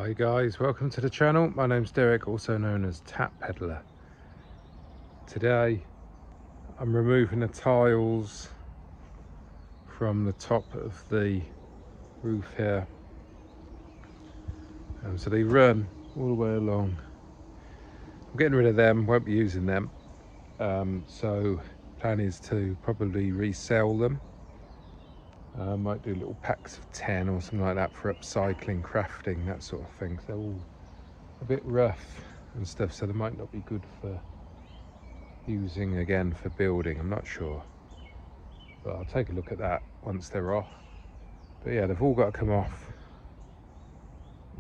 Hi guys, welcome to the channel. My name's Derek, also known as Tap Peddler. Today I'm removing the tiles from the top of the roof here. So they run all the way along. I'm getting rid of them, won't be using them. So plan is to probably resell them. Might do little packs of 10 or something like that for upcycling, crafting, that sort of thing. They're all a bit rough and stuff, so they might not be good for using again for building. I'm not sure, but I'll take a look at that once they're off. But yeah, they've all got to come off,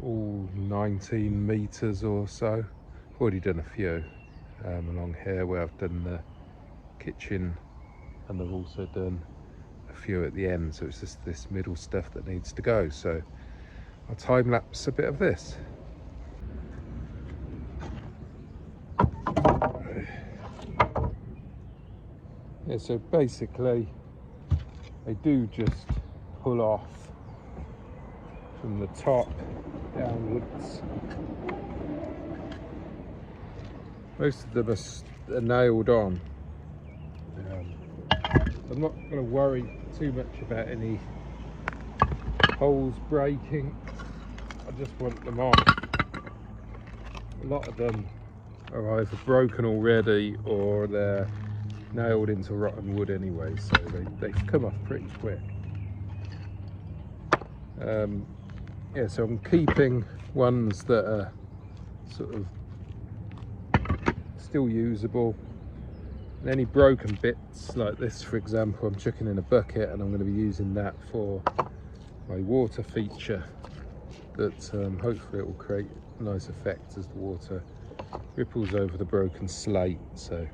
all 19 meters or so. I've already done a few along here where I've done the kitchen, and I've also done a few at the end, so it's just this middle stuff that needs to go. So I'll time lapse a bit of this. Yeah, so basically they do just pull off from the top downwards. Most of them are nailed on. I'm not going to worry too much about any holes breaking. I just want them on. A lot of them are either broken already or they're nailed into rotten wood anyway, so they come off pretty quick. Yeah, so I'm keeping ones that are sort of still usable. And any broken bits like this, for example, I'm chucking in a bucket, and I'm going to be using that for my water feature that hopefully it will create a nice effect as the water ripples over the broken slate. So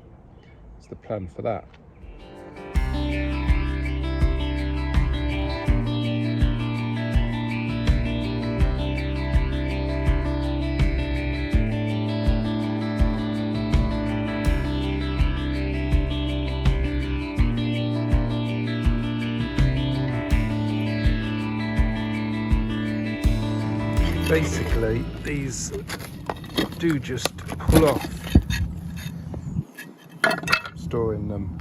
that's the plan for that. Basically, these do just pull off. I'm storing them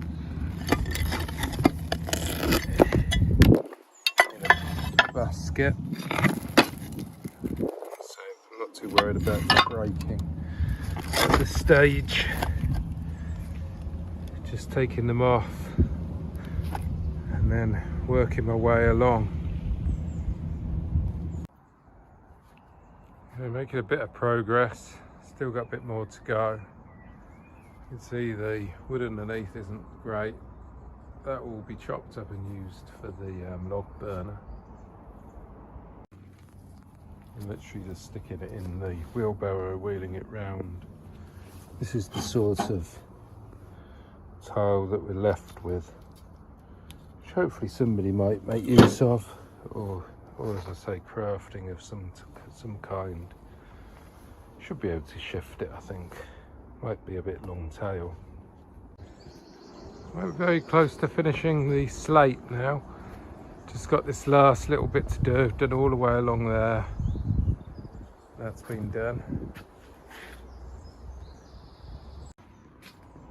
in a basket, so I'm not too worried about them breaking at this stage. Just taking them off and then working my way along. Making a bit of progress, still got a bit more to go. You can see the wood underneath isn't great. That will be chopped up and used for the log burner. I'm literally just sticking it in the wheelbarrow, wheeling it round. This is the sort of tile that we're left with, which hopefully somebody might make use of, or as I say, crafting of some kind. Should be able to shift it, I think. Might be a bit long tail. We're very close to finishing the slate now. Just got this last little bit to do. Done all the way along there. That's been done.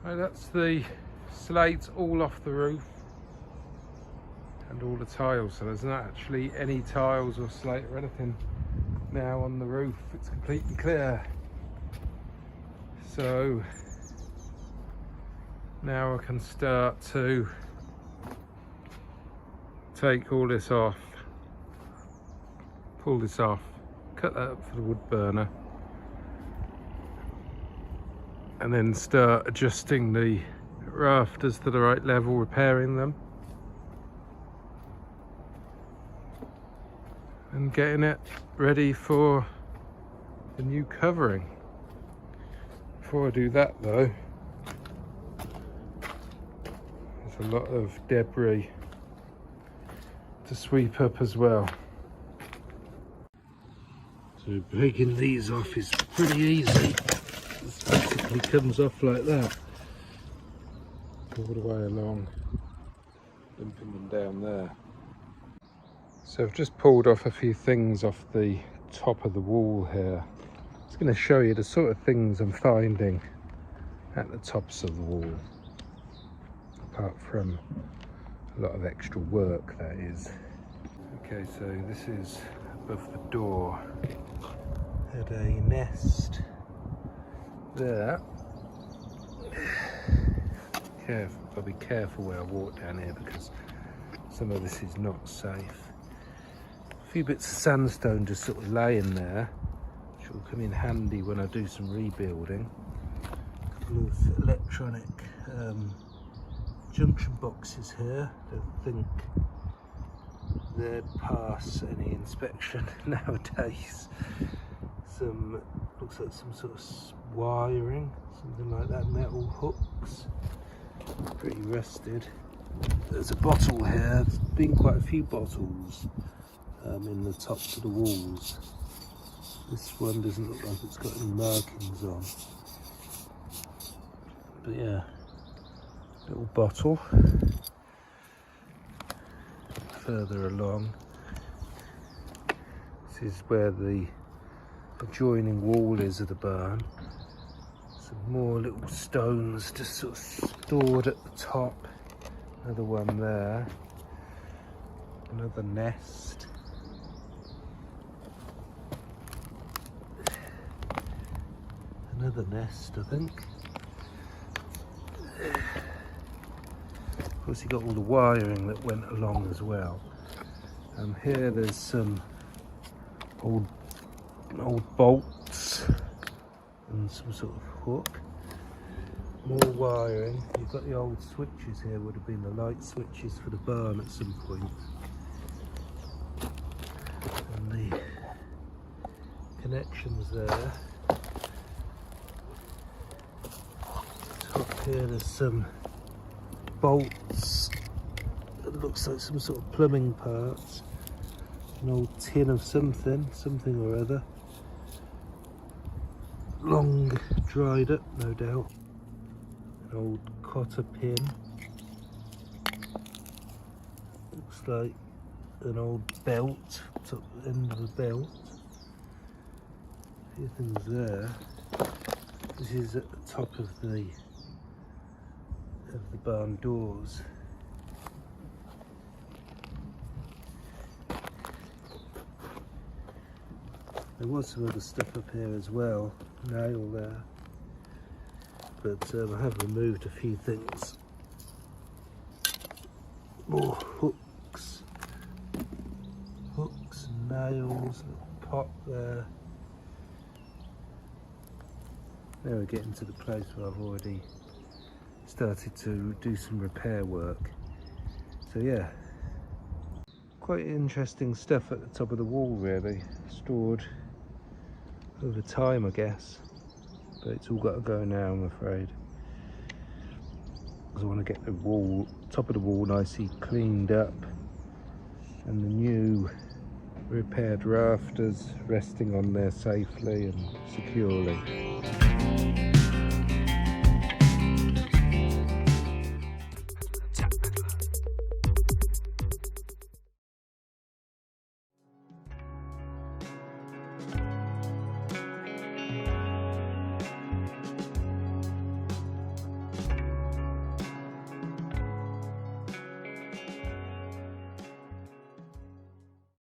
Right, that's the slate all off the roof and all the tiles. So there's not actually any tiles or slate or anything now on the roof. It's completely clear. So now I can start to take all this off, pull this off, cut that up for the wood burner, and then start adjusting the rafters to the right level, repairing them, and getting it ready for the new covering. Before I do that though, there's a lot of debris to sweep up as well. So breaking these off is pretty easy. This basically comes off like that, all the way along, dumping them down there. So I've just pulled off a few things off the top of the wall here. I'm just going to show you the sort of things I'm finding at the tops of the wall, apart from a lot of extra work, that is. Okay, so this is above the door. Had a nest there. Careful, I'll be careful where I walk down here because some of this is not safe. A few bits of sandstone just sort of laying there, which will come in handy when I do some rebuilding. A couple of electronic junction boxes here. Don't think they'd pass any inspection nowadays. Some, looks like some sort of wiring, something like that, metal hooks, pretty rusted. There's a bottle here. There's been quite a few bottles in the tops of the walls. This one doesn't look like it's got any markings on, but yeah, little bottle. Further along, this is where the adjoining wall is of the barn. Some more little stones just sort of stored at the top. Another one there. Another nest. Another nest, I think. Of course, you got all the wiring that went along as well. Here there's some old bolts and some sort of hook. More wiring. You've got the old switches here, would have been the light switches for the barn at some point. And the connections there. Top here there's some bolts. It looks like some sort of plumbing parts. An old tin of something or other. Long dried up, no doubt. An old cotter pin. Looks like an old belt, top end of a belt. A few things there. This is at the top of the barn doors. There was some other stuff up here as well, nail there, but I have removed a few things. More hooks and nails, little pot there. Now we're getting to the place where I've already started to do some repair work. So yeah, quite interesting stuff at the top of the wall, really, stored over time, I guess, but it's all got to go now, I'm afraid, because I want to get the wall, top of the wall, nicely cleaned up, and the new repaired rafters resting on there safely and securely.